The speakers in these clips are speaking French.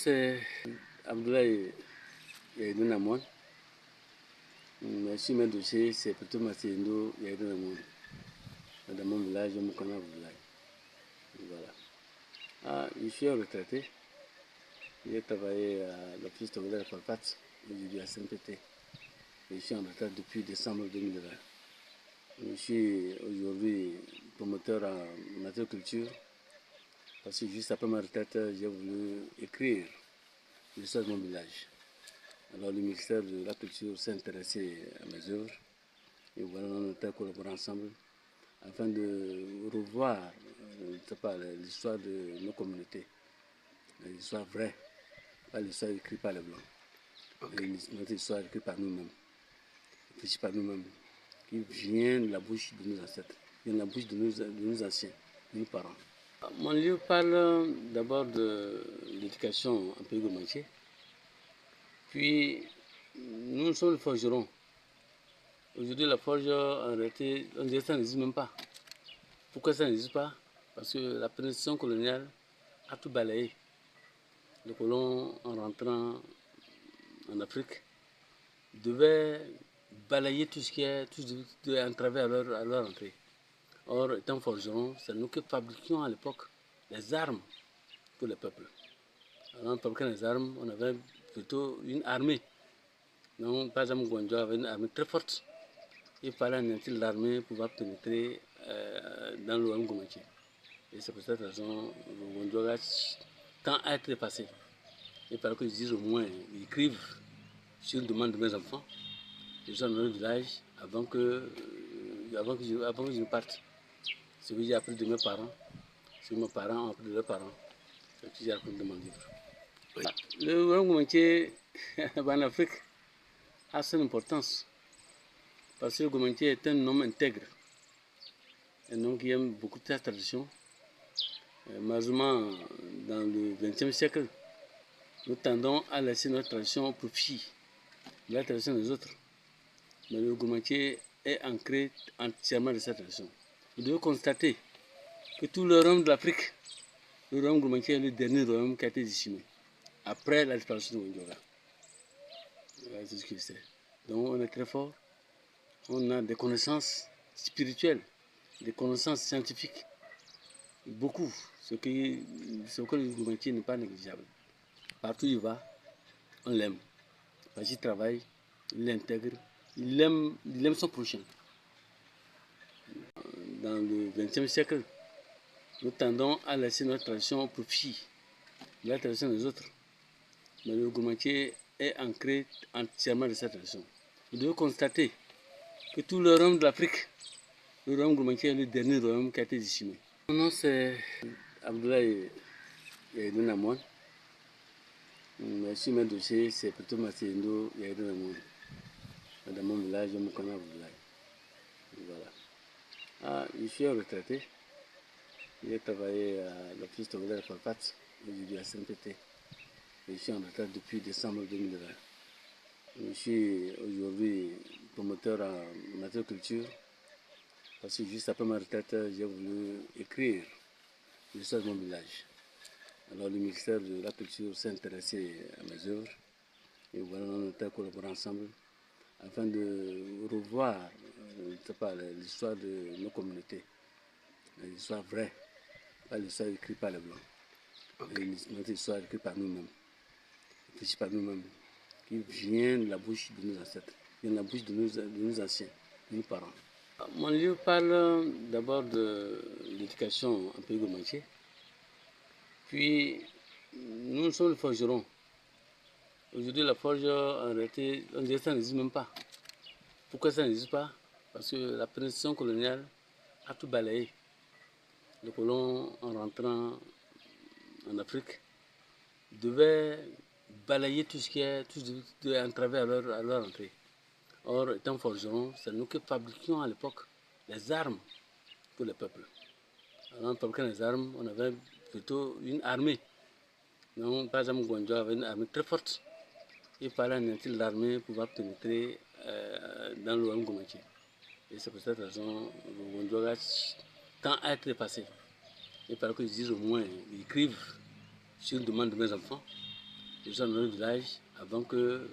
c'est Abdoulaye Yaïdou Namouane. Sur mes dossiers, c'est plutôt Massendo Yaïdou Namouane. Dans mon village, je me connais au village. Voilà. Je suis retraité. J'ai travaillé à l'office de la Palpat, aujourd'hui à SNPT. Je suis en retraite depuis décembre 2020. Je suis aujourd'hui promoteur en agriculture. Parce que juste après ma retraite, j'ai voulu écrire l'histoire de mon village. Alors le ministère de la Culture s'est intéressé à mes œuvres. Et voilà, on a collaboré ensemble afin de revoir l'histoire de nos communautés. L'histoire vraie, pas l'histoire écrite par les Blancs. Okay. Notre histoire écrite par nous-mêmes, écrite par nous-mêmes, qui vient de la bouche de nos ancêtres, vient de la bouche de nos anciens, de nos parents. Mon livre parle d'abord de l'éducation en pays gourmandier. Puis, nous sommes les forgerons. Aujourd'hui, la forge, en réalité, on dirait que ça n'existe même pas. Pourquoi ça n'existe pas? Parce que la pénétration coloniale a tout balayé. Les colons, en rentrant en Afrique, devaient balayer tout ce qui est, tout ce qui est entravé à leur entrée. Or, étant forgerons, c'est nous qui fabriquions à l'époque les armes pour le peuple. Alors, en fabriquant les armes, on avait plutôt une armée. Donc, par exemple, Gwanjo avait une armée très forte. Il fallait anéantir l'armée pour pouvoir pénétrer dans l'Ouam Goumatier. Et c'est pour cette raison que Gwanjo, quand a été passé, il fallait qu'ils disent au moins, ils écrivent sur une demande de mes enfants, ils sont dans le village avant que je ne parte. C'est ce que j'ai appris de mes parents, c'est que mes parents ont appris de leurs parents, c'est ce que j'ai appris de mon livre. Oui. Le Ouam Goumatier en Afrique a son importance. Parce que le Goumatier est un homme intègre, un homme qui aime beaucoup sa tradition. Malheureusement, dans le XXe siècle, nous tendons à laisser notre tradition au profit de la tradition des autres. Mais le Goumatier est ancré entièrement de sa tradition. Vous devez constater que tous les royaumes de l'Afrique, le royaume Goumatier est le dernier royaume qui a été décimé, après la disparition de Windjoga. C'est ce qu'il sait. Donc on est très fort. On a des connaissances spirituelles, des connaissances scientifiques, beaucoup, ce que le Goumatier n'est pas négligeable. Partout où il va, on l'aime. Parce qu'il travaille, il l'intègre, il aime son prochain. Dans le XXe siècle, nous tendons à laisser notre tradition au profit de la tradition des autres. Mais le Goumatier est ancré entièrement de sa tradition. Vous devez constater que tous les royaumes de l'Afrique, le royaume Goumatier est le dernier royaume qui a été décimé. Mon nom c'est Abdoulaye Yaïdou Namouane. Sur mes dossiers, c'est plutôt Massendo Yaïdou Namouane. Dans mon village, je me connais au village. Voilà. Je suis retraité. J'ai travaillé à l'office de la Palpat, aujourd'hui à SNPT. Je suis en retraite depuis décembre 2020. Je suis aujourd'hui promoteur en agriculture. Parce que juste après ma retraite, j'ai voulu écrire l'histoire de mon village. Alors le ministère de la Culture s'est intéressé à mes œuvres. Et voilà, on a collaboré ensemble afin de revoir l'histoire de nos communautés. L'histoire vraie, pas l'histoire écrite par les Blancs. Okay. Notre histoire écrite par nous-mêmes, écrite par nous-mêmes, qui vient de la bouche de nos ancêtres, vient de la bouche de nos anciens, de nos parents. Mon livre parle d'abord de l'éducation en pays gourmandier. Puis, nous sommes les forgerons. Aujourd'hui, la forge, en réalité, on dirait que ça n'existe même pas. Pourquoi ça n'existe pas? Parce que la pénétration coloniale a tout balayé. Les colons, en rentrant en Afrique, devaient balayer tout ce qui est, entravé à leur entrée. Or, étant forgerons, c'est nous qui fabriquions à l'époque les armes pour le peuple. Alors, en fabriquant les armes, on avait plutôt une armée. Donc, par exemple, Gwanjo avait une armée très forte. Il fallait anéantir l'armée pour pouvoir pénétrer dans l'Ouam Goumatier. Et c'est pour cette raison que Gwanjo, quand a été passé, il fallait qu'ils disent au moins, ils écrivent sur une demande de mes enfants, je suis dans le village avant que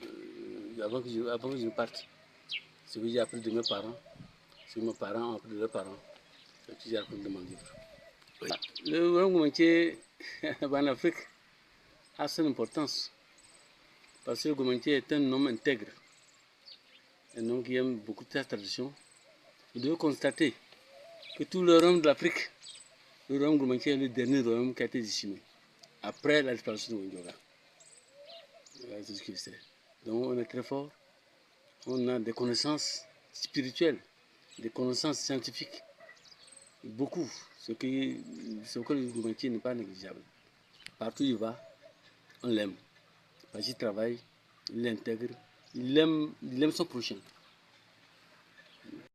je ne parte. Ce que j'ai appris de mes parents, ce que mes parents ont appris de leurs parents, ce que j'ai appris de mon livre. Oui. Le royaume Gomantier en Afrique a son importance parce que le Gomantier est un homme intègre, un homme qui aime beaucoup sa tradition. Vous devez constater que tous les royaumes de l'Afrique, le royaume Gomantier est le dernier royaume qui a été décimé après la disparition de Windjoga. C'est ce que c'est. Donc on est très fort, on a des connaissances spirituelles, des connaissances scientifiques, beaucoup, ce que le Gomantier n'est pas négligeable. Partout où il va, on l'aime. Parce qu'il travaille, il l'intègre, il aime son prochain.